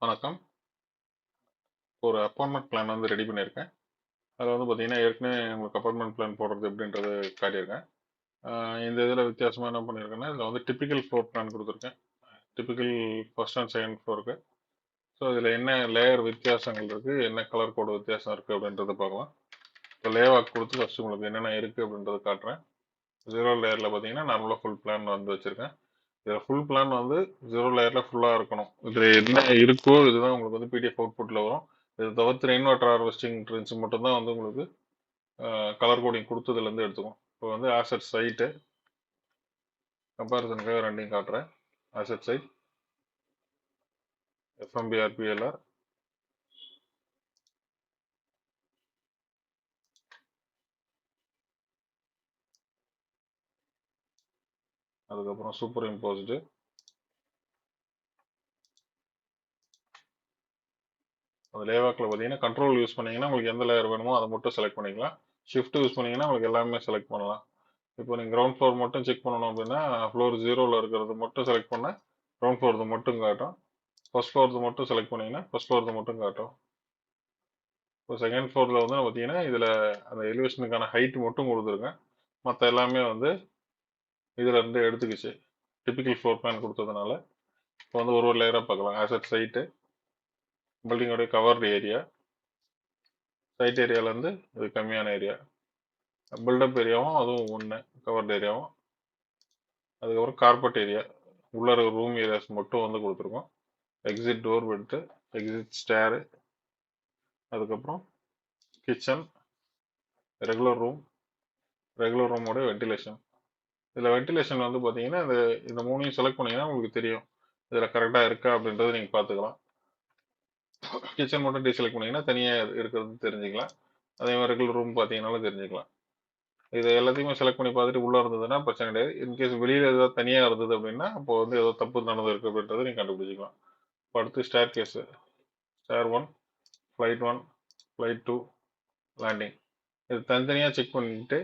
வணக்கம். ஒரு apartment plan வந்து ரெடி பண்ணியிருக்கேன். அதில வந்து பார்த்தீங்கன்னா, ஏற்கனவே உங்களுக்கு அப்பார்ட்மெண்ட் பிளான் போடுறது எப்படின்றது காட்டியிருக்கேன். இந்த இதில வித்தியாசமா என்ன பண்ணியிருக்கேன்னா, இதில வந்து டிப்பிக்கல் ஃப்ளோர் பிளான் குடுத்துருக்கேன். டிப்பிக்கல் ஃபர்ஸ்ட் அண்ட் செகண்ட் ஃப்ளோருக்கு. ஸோ, இதில என்ன லேயர் வித்தியாசங்கள் இருக்கு, என்ன கலர் கோடு வித்தியாசம் இருக்கு அப்படின்றத பார்க்கலாம். இப்போ லேவாக் குடுத்து ஃபர்ஸ்ட் உங்களுக்கு என்னென்ன இருக்கு அப்படின்றத காட்டுறேன். 0 லேயர்ல பார்த்தீங்கன்னா, நார்மலா ஃபுல் பிளான் வந்து வச்சிருக்கேன். இதில ஃபுல் பிளான் வந்து 0 லேயர்ல ஃபுல்லா இருக்கணும். இதில என்ன இருக்கோ இதுதான் உங்களுக்கு வந்து பிடிஎஃப் அவுட்புட்ல வரும். இத தவிர்த்து ரெயின் வாட்டர் ஹார்வெஸ்டிங் ட்ரில்ஸ் மட்டும் தான் வந்து உங்களுக்கு கலர் கோடிங் கொடுத்ததுலேருந்து எடுத்துக்கும். இப்போ வந்து ஆசெட் சைட்டு கம்பேரிசனுக்காக ரெண்டையும் காட்டுறேன். ஆசெட் சைட் எஃப்எம்பிஆர்பிஎல்ஆர், அதுக்கப்புறம் சூப்பர் இம்போஸ்டு, அது லேவாக்கில் பார்த்தீங்கன்னா கண்ட்ரோல் யூஸ் பண்ணீங்கன்னா உங்களுக்கு எந்த லேயர் வேணுமோ அதை மட்டும் செலக்ட் பண்ணிக்கலாம். ஷிஃப்ட் யூஸ் பண்ணீங்கன்னா உங்களுக்கு எல்லாமே செலக்ட் பண்ணலாம். இப்போ நீங்கள் கிரவுண்ட் ஃப்ளோர் மட்டும் செக் பண்ணணும் அப்படின்னா ஃப்ளோர் 0ல் இருக்கிறது மட்டும் செலக்ட் பண்ண கிரவுண்ட் ஃப்ளோர்து மட்டும் காட்டும். ஃபர்ஸ்ட் ஃப்ளோர்து மட்டும் செலக்ட் பண்ணீங்கன்னா ஃபர்ஸ்ட் ஃப்ளோர்து மட்டும் காட்டும். இப்போ செகண்ட் ஃப்ளோரில் வந்து பார்த்தீங்கன்னா இதில் அந்த எலிவேஷனுக்கான ஹைட் மட்டும் கொடுத்துருக்கேன். மற்ற எல்லாமே வந்து இதில் இருந்து எடுத்துக்கிச்சு. டிப்பிக்கல் ஃப்ளோர் பிளான் கொடுத்ததுனால இப்போ வந்து ஒரு லேயராக பார்க்கலாம். ஆசெட் சைட்டு, பில்டிங்கோடைய கவர்டு ஏரியா, சைட் ஏரியாவிலேருந்து இது கம்மியான ஏரியா, பில்டப் ஏரியாவும் அதுவும் ஒன்று கவர்டு ஏரியாவும், அதுக்கப்புறம் கார்பெட் ஏரியா உள்ள ரூம் ஏரியாஸ் மட்டும் வந்து கொடுத்துருக்கோம். எக்ஸிட் டோர் விட்டு, எக்ஸிட் ஸ்டேரு, அதுக்கப்புறம் கிச்சன், ரெகுலர் ரூமோட வென்டிலேஷன். இதில் வென்டிலேஷன் வந்து பார்த்தீங்கன்னா இந்த மூணையும் செலக்ட் பண்ணீங்கன்னா உங்களுக்கு தெரியும் இதில் கரெக்டாக இருக்கா அப்படின்றத நீங்கள் பார்த்துக்கலாம். கிச்சன் மட்டும் டீசெலக்ட் பண்ணீங்கன்னா தனியாக இருக்கிறது தெரிஞ்சுக்கலாம். அதே மாதிரி ரெகுலர் ரூம் பார்த்தீங்கன்னாலும் தெரிஞ்சுக்கலாம். இதை எல்லாத்தையுமே செலக்ட் பண்ணி பார்த்துட்டு உள்ளே இருந்ததுன்னா பிரச்சனை கிடையாது. இன்கேஸ் வெளியில் ஏதாவது தனியாக இருந்தது அப்படின்னா அப்போ வந்து ஏதோ தப்பு நடந்திருக்கு அப்படின்றத நீங்கள் கண்டுபிடிச்சிக்கலாம். இப்போ அடுத்து staircase, stair 1, flight 1, flight 2, landing. இது தனித்தனியாக செக் பண்ணிட்டு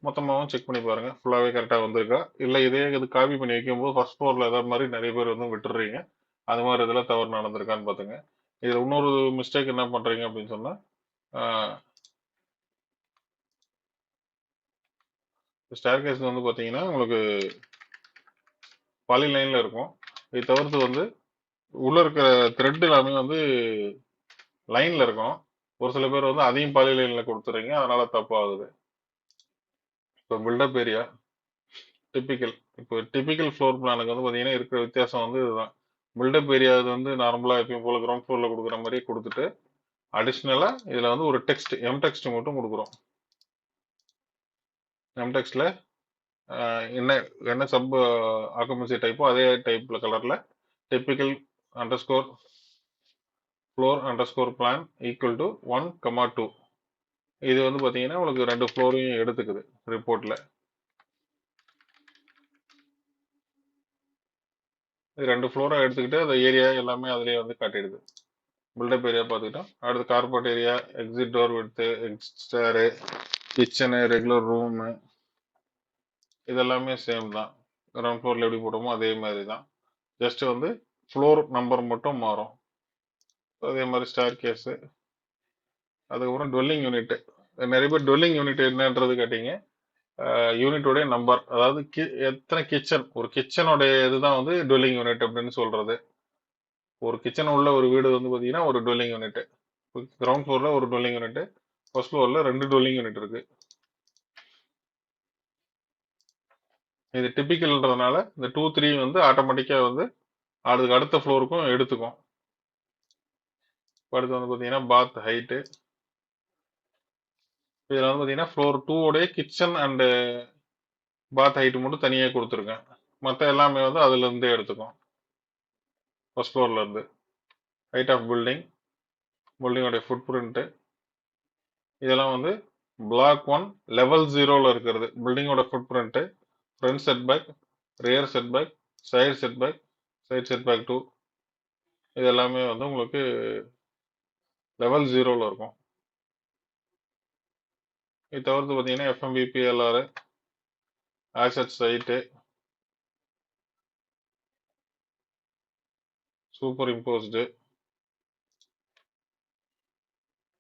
மொத்தமாகவும் செக் பண்ணி பாருங்கள் ஃபுல்லாகவே கரெக்டாக வந்திருக்கா. இல்லை இதே இது காப்பி பண்ணி வைக்கும்போது ஃபர்ஸ்ட் ஃப்ளோரில் ஏதாவது மாதிரி நிறைய பேர் வந்து விட்டுறீங்க. அது மாதிரி இதில் தவறு நடந்திருக்கான்னு பார்த்துங்க. இதில் இன்னொரு மிஸ்டேக் என்ன பண்ணுறீங்க அப்படின்னு சொன்னால், ஸ்டேர் கேஸ் வந்து பார்த்தீங்கன்னா உங்களுக்கு பாலி லைனில் இருக்கும். இதை தவிர்த்து வந்து உள்ளே இருக்கிற த்ரெட் எல்லாமே வந்து லைனில் இருக்கும். ஒரு சில பேர் வந்து அதையும் பாலி லைனில் கொடுத்துறீங்க, அதனால தப்பாகுது. இப்போ பில்டப் ஏரியா டிப்பிக்கல் ஃப்ளோர் பிளானுக்கு வந்து பார்த்தீங்கன்னா இருக்கிற வித்தியாசம் வந்து இதுதான். பில்டப் ஏரியா வந்து நார்மலாக எப்பயும் போல கிரவுண்ட் ஃப்ளோரில் கொடுக்குற மாதிரியே கொடுத்துட்டு அடிஷ்னலாக இதில் வந்து ஒரு டெக்ஸ்ட் டெக்ஸ்ட் மட்டும் கொடுக்குறோம். டெக்ஸ்டில் என்ன என்ன சப் ஆக்குபன்சி டைப்போ அதே டைப்பில் கலரில் typical underscore floor underscore plan equal to 1,2. இது வந்து பார்த்தீங்கன்னா உங்களுக்கு 2 ஃப்ளோரையும் எடுத்துக்குது ரிப்போர்ட்டில். இது 2 ஃப்ளோராக எடுத்துக்கிட்டு அந்த ஏரியா எல்லாமே அதிலே வந்து காட்டிடுது. பில்டப் ஏரியா பார்த்துக்கிட்டோம். அடுத்து கார்பெட் ஏரியா, எக்ஸிட் டோர் விட்டு, எக்ஸிட் ஸ்டேரு, கிச்சனு, ரெகுலர் ரூமு, இதெல்லாமே சேம் தான். கிரவுண்ட் ஃப்ளோரில் எப்படி போட்டோமோ அதே மாதிரி தான். ஜஸ்ட் வந்து ஃப்ளோர் நம்பர் மட்டும் மாறும். அதே மாதிரி ஸ்டேர் கேஸு, அதுக்கப்புறம் டுவெல்லிங் யூனிட். நிறைய பேர் டுவெல்லிங் யூனிட் என்னன்றது கேட்டீங்க. யூனிட்டோடைய நம்பர், அதாவது எத்தனை கிச்சன், ஒரு கிச்சனுடைய இதுதான் வந்து டுவெல்லிங் யூனிட் அப்படின்னு சொல்றது. ஒரு கிச்சன் உள்ள ஒரு வீடு வந்து பார்த்தீங்கன்னா ஒரு டுவெல்லிங் யூனிட். கிரவுண்ட் ஃப்ளோரில் ஒரு டுவெல்லிங் யூனிட், ஃபர்ஸ்ட் ஃப்ளோரில் 2 டுவெல்லிங் யூனிட் இருக்கு. இது டிப்பிக்கல்ன்றதுனால இந்த 2, 3 வந்து ஆட்டோமேட்டிக்காக வந்து அதுக்கு அடுத்த ஃப்ளோருக்கும் எடுத்துக்கும். அடுத்து வந்து பார்த்தீங்கன்னா பாத் ஹைட்டு. இதில் வந்து பார்த்தீங்கன்னா ஃப்ளோர் 2 உடைய கிச்சன் அண்டு பாத் ஹைட்டு மட்டும் தனியாக கொடுத்துருக்கேன். மற்ற எல்லாமே வந்து அதுலேருந்தே எடுத்துக்கும். ஃபர்ஸ்ட் ஃப்ளோர்லேருந்து ஹைட் ஆஃப் பில்டிங்கோடைய ஃபுட் பிரிண்ட்டு, இதெல்லாம் வந்து பிளாக் 1 லெவல் 0ல் இருக்கிறது. பில்டிங்கோட footprint, front setback, rear setback, side setback, side setback 2, இது எல்லாமே வந்து உங்களுக்கு லெவல் 0ல் இருக்கும். இது தவிர்த்து பார்த்தீங்கன்னா FMBPLR, asset site, superimposed,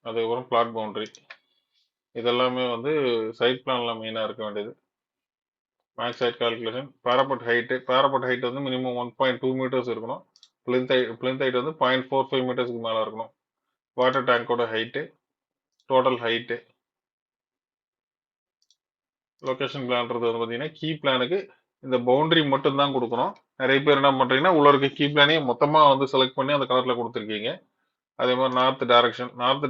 அதுக்கப்புறம் பிளாட் பவுண்டரி, இதெல்லாமே வந்து சைட் பிளான்ல மெயினாக இருக்க வேண்டியது. Max height calculation, parapet height வந்து மினிமம் 1.2 மீட்டர்ஸ் இருக்கணும். பிளிந்த் ஹைட் வந்து 0.45 மீட்டர்ஸ்க்கு மேலே இருக்கணும். வாட்டர் டேங்கோட ஹைட்டு, டோட்டல் ஹைட்டு. லொக்கேஷன் பிளான்றது வந்து பார்த்தீங்கன்னா கீ பிளானுக்கு இந்த பவுண்டரி மட்டும் தான் கொடுக்கணும். நிறைய பேர் என்ன பண்ணுறீங்கன்னா உள்ள இருக்க கீ பிளானையும் மொத்தமாக வந்து செலக்ட் பண்ணி அந்த கலரில் கொடுத்துருக்கீங்க. அதே மாதிரி நார்த்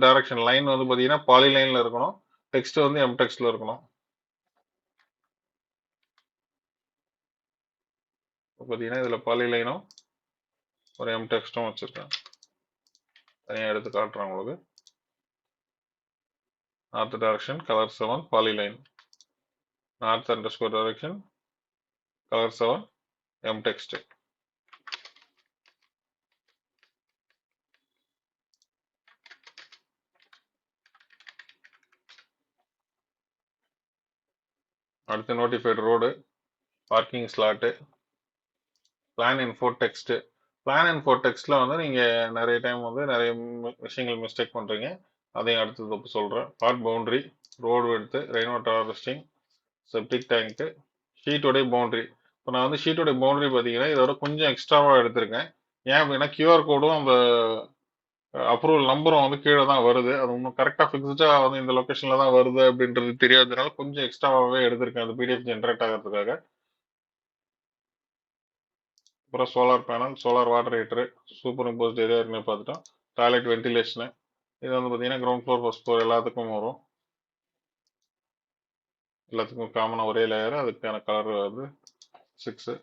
டைரக்ஷன் லைன் வந்து பார்த்தீங்கன்னா பாலி லைனில் இருக்கணும். டெக்ஸ்ட் வந்து எம்டெக்ஸ்டில் இருக்கணும். பார்த்தீங்கன்னா இதில் பாலி லைனும் ஒரு எம்டெக்ஸ்டும் வச்சுருக்கேன். தனியாக எடுத்து காட்டுறேன் உங்களுக்கு. North direction colour 7 polyline, north underscore direction colour 7 mtext. அடுத்து notified road, parking slot, plan info text. Plan info டெக்ஸ்ட்ல வந்து நீங்கள் நிறைய டைம் வந்து நிறைய விஷயங்கள் மிஸ்டேக் பண்ணுறீங்க. அதையும் அடுத்தது சொல்கிறேன். பார்ட் பவுண்டரி, ரோடு எடுத்து, ரெயின் வாட்டர் ஹார்வெஸ்டிங், செப்டிக் டேங்க்கு, ஷீட்டோடைய பவுண்டரி. இப்போ நான் வந்து ஷீட்டோடைய பவுண்டரி பார்த்தீங்கன்னா இதோட கொஞ்சம் எக்ஸ்ட்ராவாக எடுத்திருக்கேன். ஏன் அப்படின்னா கியூஆர் கோடும் அந்த அப்ரூவல் நம்பரும் வந்து கீழே தான் வருது. அது இன்னும் கரெக்டாக ஃபிக்ஸ்டாக வந்து இந்த லொக்கேஷனில் தான் வருது அப்படின்றது தெரியாததுனால கொஞ்சம் எக்ஸ்ட்ராவாகவே எடுத்திருக்கேன் அது பிடிஎஃப் ஜென்ரேட் ஆகிறதுக்காக. அப்புறம் solar panel, solar water heater, superimposed area இருக்குன்னு பார்த்துட்டோம். டாய்லெட் வென்டிலேஷனு, இது வந்து பார்த்தீங்கன்னா கிரவுண்ட் ஃப்ளோர் ஃபர்ஸ்ட் ஃப்ளோர் எல்லாத்துக்கும் வரும். எல்லாத்துக்கும் காமனாக ஒரே லேயர், அதுக்கான கலர் வந்து 6.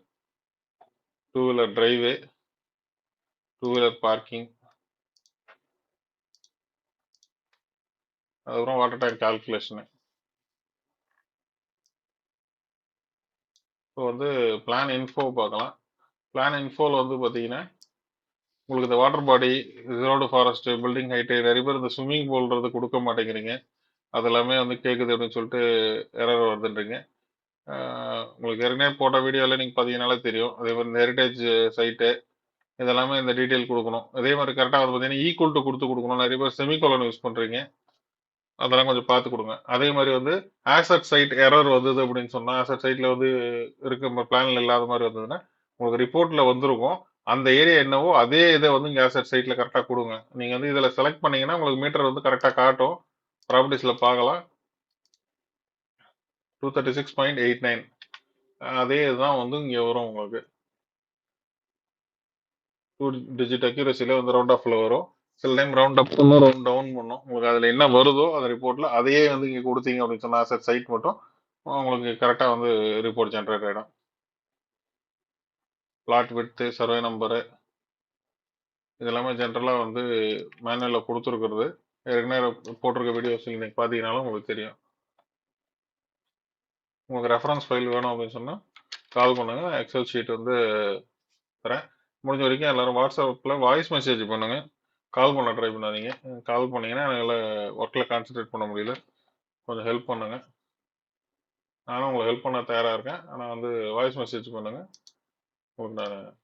Two wheeler driveway, two wheeler parking, அதுக்கப்புறம் வாட்டர் டேங்க் கால்குலேஷனு. இப்போ வந்து பிளான் இன்ஃபோ பார்க்கலாம். பிளான் இன்ஃபோவில் வந்து பார்த்தீங்கன்னா உங்களுக்கு இந்த water body, road, forest, building height, நிறைய பேர் இந்த ஸ்விம்மிங் பூல்ன்றது கொடுக்க மாட்டேங்கிறீங்க. அது எல்லாமே வந்து கேட்குது அப்படின்னு சொல்லிட்டு எரர் வருதுன்றீங்க. உங்களுக்கு ஏற்கனவே போட்ட வீடியோவில் நீங்கள் பார்த்தீங்கன்னாலே தெரியும். அதே மாதிரி இந்த ஹெரிட்டேஜ் சைட்டு இதெல்லாமே இந்த டீட்டெயில் கொடுக்கணும். அதே மாதிரி கரெக்டாக வந்து பார்த்தீங்கன்னா ஈக்குவல் டு கொடுக்கணும். நிறைய பேர் செமிகோலன் யூஸ் பண்ணுறீங்க, அதெல்லாம் கொஞ்சம் பார்த்து கொடுங்க. அதே மாதிரி வந்து ஆசட் சைட் எரர் வந்தது அப்படின்னு சொன்னால், ஆசட் சைட்டில் வந்து இருக்க பிளானில் இல்லாத மாதிரி வந்ததுன்னா உங்களுக்கு ரிப்போர்ட்டில் வந்திருக்கும். அந்த ஏரியா என்னவோ அதே இதை வந்து இங்கே ஆசட் சைட்டில் கரெக்டாக கொடுங்க. நீங்கள் வந்து இதில் செலக்ட் பண்ணீங்கன்னா உங்களுக்கு மீட்டர் வந்து கரெக்டாக காட்டும். ப்ராப்பர்ட்டிஸில் பார்க்கலாம். 236.89 அதே இதுதான் வந்து இங்கே வரும். உங்களுக்கு 2 டிஜிட் அக்யூரசியில் வந்து ரவுண்ட் ஆஃபில் வரும். சில டைம் ரவுண்ட் அப் பண்ணும், ரவுண்ட் டவுன் பண்ணும். உங்களுக்கு அதில் என்ன வருதோ அந்த ரிப்போர்ட்டில் அதையே வந்து இங்கே கொடுத்தீங்க அப்படின்னு சொன்னால் ஆசட் சைட் மட்டும் உங்களுக்கு கரெக்டாக வந்து ரிப்போர்ட் ஜென்ரேட் ஆகிடும். பிளாட் விட்த்து, சர்வே நம்பரு, இதெல்லாமே ஜென்ரலாக வந்து மேனுவலில் கொடுத்துருக்குறது. ஏற்கனவே போட்டிருக்க வீடியோஸ் நீங்கள் பார்த்தீங்கன்னாலும் உங்களுக்கு தெரியும். உங்களுக்கு ரெஃபரன்ஸ் ஃபைல் வேணும் அப்படின்னு சொன்னால் கால் பண்ணுங்கள். எக்ஸல் ஷீட் வந்து தரேன். முடிஞ்ச வரைக்கும் எல்லோரும் வாட்ஸ்அப்பில் வாய்ஸ் மெசேஜ் பண்ணுங்கள். கால் பண்ண ட்ரை பண்ணாதீங்க. கால் பண்ணிங்கன்னா என்னால் ஒர்க்கில் கான்சன்ட்ரேட் பண்ண முடியல. கொஞ்சம் ஹெல்ப் பண்ணுங்கள். நானும் உங்களுக்கு ஹெல்ப் பண்ண தயாராக இருக்கேன். ஆனால் வந்து வாய்ஸ் மெசேஜ் பண்ணுங்கள். உங்களுக்கு நான்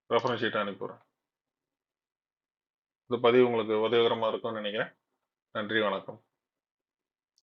ரெஃபரன்ஸ் ஷீட் அனுப்பிடுறேன். இந்த பதிவு உங்களுக்கு உதவிகரமாக இருக்கும்னு நினைக்கிறேன். நன்றி, வணக்கம்.